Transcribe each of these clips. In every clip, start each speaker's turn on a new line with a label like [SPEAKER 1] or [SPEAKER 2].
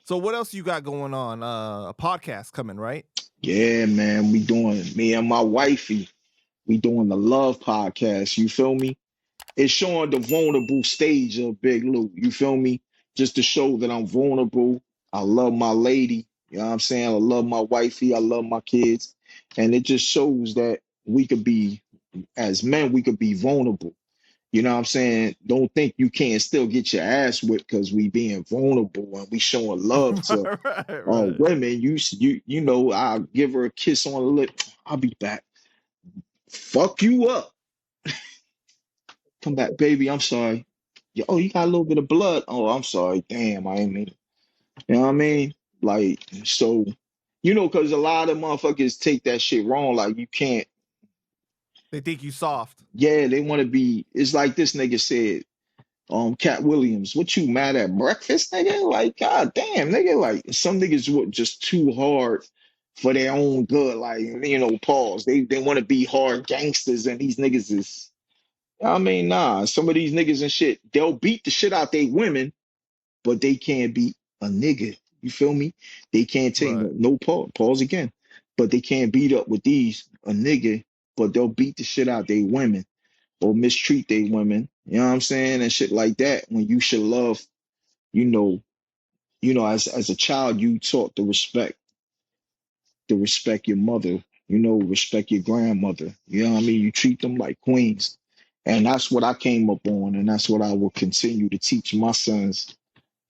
[SPEAKER 1] So what else you got going on? A podcast coming, right?
[SPEAKER 2] Yeah, man. Me and my wifey, we doing the love podcast. You feel me? It's showing the vulnerable stage of Big Lou. You feel me? Just to show that I'm vulnerable. I love my lady. You know what I'm saying? I love my wifey. I love my kids. And it just shows that we could be, as men, we could be vulnerable. You know what I'm saying? Don't think you can't still get your ass whipped because we being vulnerable and we showing love to
[SPEAKER 1] right.
[SPEAKER 2] women. You know, I'll give her a kiss on the lip. I'll be back. Fuck you up. Come back, baby. I'm sorry. Oh, you got a little bit of blood. Oh, I'm sorry. Damn, I ain't mean it. You know what I mean? Like, so, because a lot of motherfuckers take that shit wrong. Like, you can't.
[SPEAKER 1] They think you soft.
[SPEAKER 2] Yeah, they want to be. It's like this nigga said, Cat Williams, what you mad at breakfast, nigga? Like, god damn, nigga. Like, some niggas were just too hard for their own good. Like, pause. They want to be hard gangsters, and these niggas is. I mean, nah. Some of these niggas and shit, they'll beat the shit out they women, but they can't beat a nigga. You feel me? They can't take
[SPEAKER 1] Right.
[SPEAKER 2] no pause again. But they can't beat up with a nigga, but they'll beat the shit out they women or mistreat they women. You know what I'm saying? And shit like that. When you should love, you know, as a child, you taught to respect your mother, respect your grandmother. You know what I mean? You treat them like queens. And that's what I came up on, and that's what I will continue to teach my sons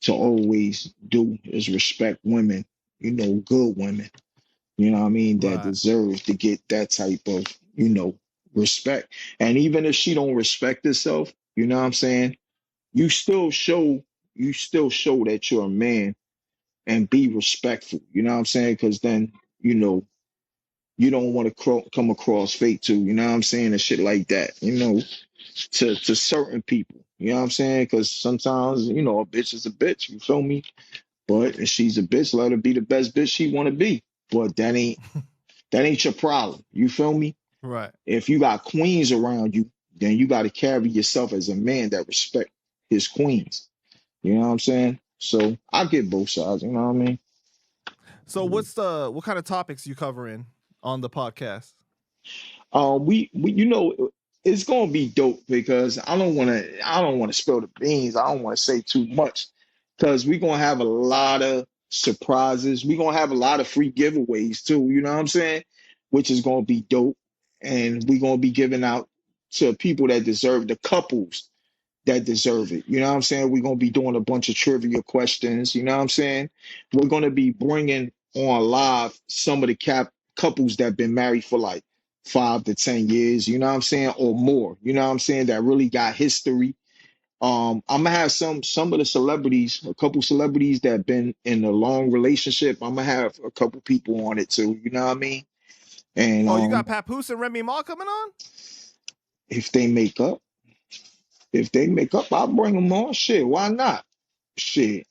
[SPEAKER 2] to always do is respect women, good women, you know what I mean, that
[SPEAKER 1] Right.
[SPEAKER 2] deserve to get that type of, respect. And even if she don't respect herself, you know what I'm saying, you still show that you're a man and be respectful, you know what I'm saying? Because then, you don't want to come across fake too, you know what I'm saying, and shit like that, to certain people, you know what I'm saying? Because sometimes, a bitch is a bitch, you feel me? But if she's a bitch, let her be the best bitch she want to be. But that ain't your problem. You feel me?
[SPEAKER 1] Right.
[SPEAKER 2] If you got queens around you, then you got to carry yourself as a man that respect his queens. You know what I'm saying? So I get both sides. You know what I mean?
[SPEAKER 1] So what kind of topics you covering on the podcast?
[SPEAKER 2] We it's gonna be dope because I don't want to spill the beans. I don't want to say too much because we're gonna have a lot of surprises. We're gonna have a lot of free giveaways too, you know what I'm saying? Which is gonna be dope. And we're gonna be giving out to people that deserve, the couples that deserve it. You know what I'm saying? We're gonna be doing a bunch of trivia questions, you know what I'm saying? We're gonna be bringing on live some of the couples that been married for like 5 to 10 years, you know what I'm saying, or more, you know what I'm saying, that really got history. I'm gonna have some of the celebrities, a couple celebrities that been in a long relationship. I'm gonna have a couple people on it too, you know what I mean? And
[SPEAKER 1] Oh, you got Papoose and Remy Ma coming on?
[SPEAKER 2] if they make up, I'll bring them on. Shit, why not? Shit,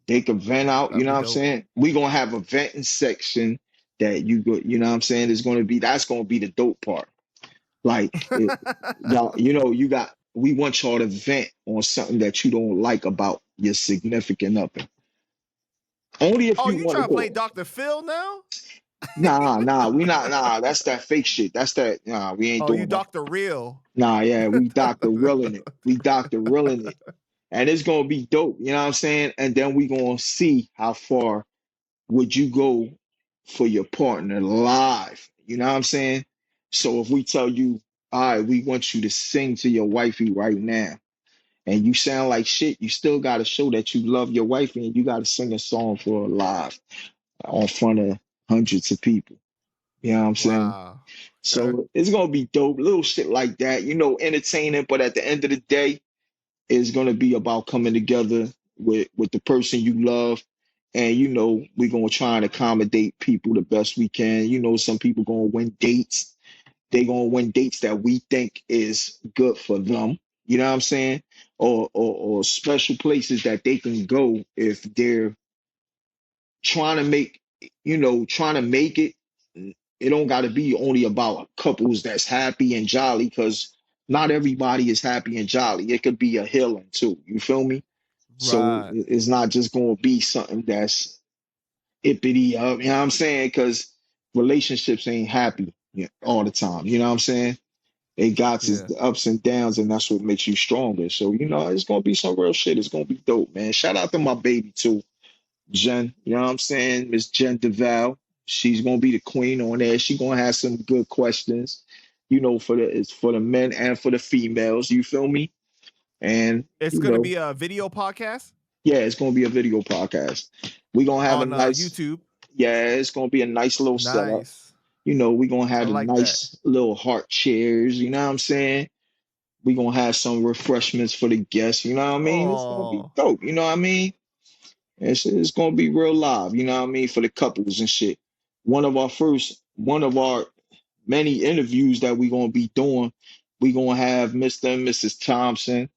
[SPEAKER 2] they could vent out. You
[SPEAKER 1] That'd
[SPEAKER 2] know
[SPEAKER 1] be
[SPEAKER 2] what I'm
[SPEAKER 1] dope.
[SPEAKER 2] saying? We gonna have a venting section that you go. You know what I'm saying? That's gonna be the dope part. Like y'all, we want y'all to vent on something that you don't like about your significant other. Only if
[SPEAKER 1] Oh,
[SPEAKER 2] you
[SPEAKER 1] you
[SPEAKER 2] want to
[SPEAKER 1] trying to play
[SPEAKER 2] go.
[SPEAKER 1] Dr. Phil now?
[SPEAKER 2] Nah, we not. Nah, that's that fake shit. That's that. Nah, we ain't
[SPEAKER 1] Oh, you
[SPEAKER 2] doing that.
[SPEAKER 1] Dr. Real.
[SPEAKER 2] Nah, yeah, we Dr. Realing it. We Dr. Realing it. And it's gonna be dope, you know what I'm saying? And then we gonna see how far would you go for your partner live, you know what I'm saying? So if we tell you, all right, we want you to sing to your wifey right now, and you sound like shit, you still gotta show that you love your wifey, and you gotta sing a song for her live in front of hundreds of people. You know what I'm saying?
[SPEAKER 1] Wow. Okay.
[SPEAKER 2] So it's gonna be dope, little shit like that, entertaining, but at the end of the day, is going to be about coming together with the person you love, and we're going to try and accommodate people the best we can. Some people going to win dates. They're going to win dates that we think is good for them, you know what I'm saying, or special places that they can go if they're trying to make it. It don't got to be only about couples that's happy and jolly, because not everybody is happy and jolly. It could be a healing too, you feel me? So
[SPEAKER 1] Right.
[SPEAKER 2] it's not just going to be something that's ippity up. You know what I'm saying? Because relationships ain't happy, all the time. You know what I'm saying? They got its
[SPEAKER 1] Yeah.
[SPEAKER 2] ups and downs, and that's what makes you stronger. So, it's gonna be some real shit. It's gonna be dope, man. Shout out to my baby too, Jen. You know what I'm saying? Miss Jen DeVal. She's gonna be the queen on there. She gonna have some good questions, it's for the men and for the females. You feel me? And
[SPEAKER 1] It's gonna be a video podcast
[SPEAKER 2] yeah, it's gonna be a video podcast. We gonna have a
[SPEAKER 1] on
[SPEAKER 2] nice,
[SPEAKER 1] YouTube.
[SPEAKER 2] yeah, it's gonna be a nice little setup.
[SPEAKER 1] Nice.
[SPEAKER 2] We're gonna
[SPEAKER 1] I
[SPEAKER 2] have a
[SPEAKER 1] like that.
[SPEAKER 2] nice little heart chairs, you know what I'm saying? We're gonna have some refreshments for the guests, you know what I mean? It's gonna be
[SPEAKER 1] Oh,
[SPEAKER 2] dope, you know what I mean? It's gonna be real live, you know what I mean, for the couples and shit. One of our many interviews that we're gonna be doing, we're gonna have Mr. and Mrs. Thompson,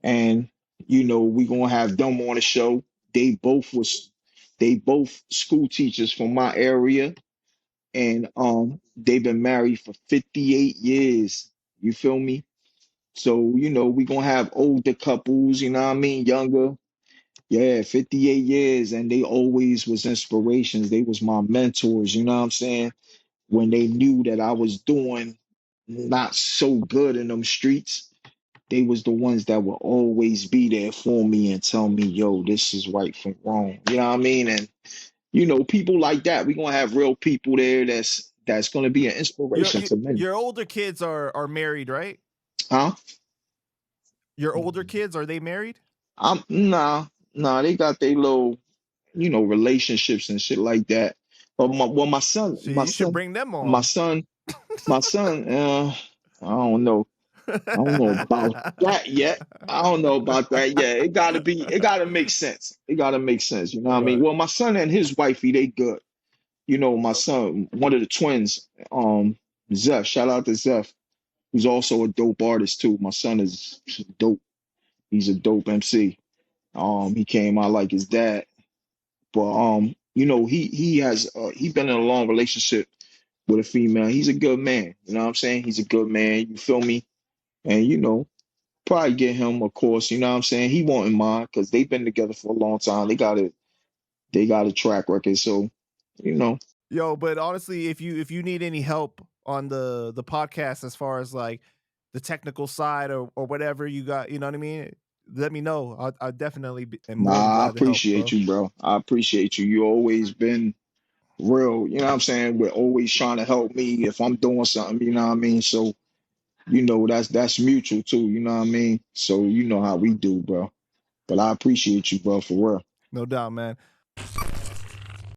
[SPEAKER 2] and we're gonna have them on the show. They both was they both school teachers from my area, and they've been married for 58 years. You feel me? So, we're gonna have older couples, you know what I mean, younger. Yeah, 58 years, and they always was inspirations. They was my mentors, you know what I'm saying? When they knew that I was doing not so good in them streets, they was the ones that would always be there for me and tell me, yo, this is right from wrong. You know what I mean? And people like that. We're gonna have real people there that's gonna be an
[SPEAKER 1] your
[SPEAKER 2] inspiration to many.
[SPEAKER 1] your older kids are married, right?
[SPEAKER 2] Huh?
[SPEAKER 1] Your older kids, are they married?
[SPEAKER 2] I'm nah, they got their little, relationships and shit like that. But my son,
[SPEAKER 1] See, you should bring them
[SPEAKER 2] my
[SPEAKER 1] on.
[SPEAKER 2] son, my son, I don't know. I don't know about that yet. I don't know about that yet. It gotta make sense. It gotta make sense. You know what I mean?
[SPEAKER 1] Right.
[SPEAKER 2] Well, my son and his wifey, they good. My son, one of the twins, Zeph, shout out to Zeph, who's also a dope artist too. My son is dope. He's a dope MC. He came out like his dad. But he been in a long relationship with a female. He's a good man. You know what I'm saying? He's a good man. You feel me? And probably get him, of course. You know what I'm saying? He won't mind because they've been together for a long time. They got a track record. So, you know.
[SPEAKER 1] Yo, but honestly, if you need any help on the podcast as far as like the technical side or whatever you got, you know what I mean? Let me know. I definitely am more than
[SPEAKER 2] Nah, I
[SPEAKER 1] glad to help,
[SPEAKER 2] appreciate
[SPEAKER 1] bro.
[SPEAKER 2] you, bro. I appreciate you. You always been real. You know what I'm saying? We're always trying to help me if I'm doing something. You know what I mean? So, that's mutual too. You know what I mean? So you know how we do, bro. But I appreciate you, bro, for real.
[SPEAKER 1] No doubt, man.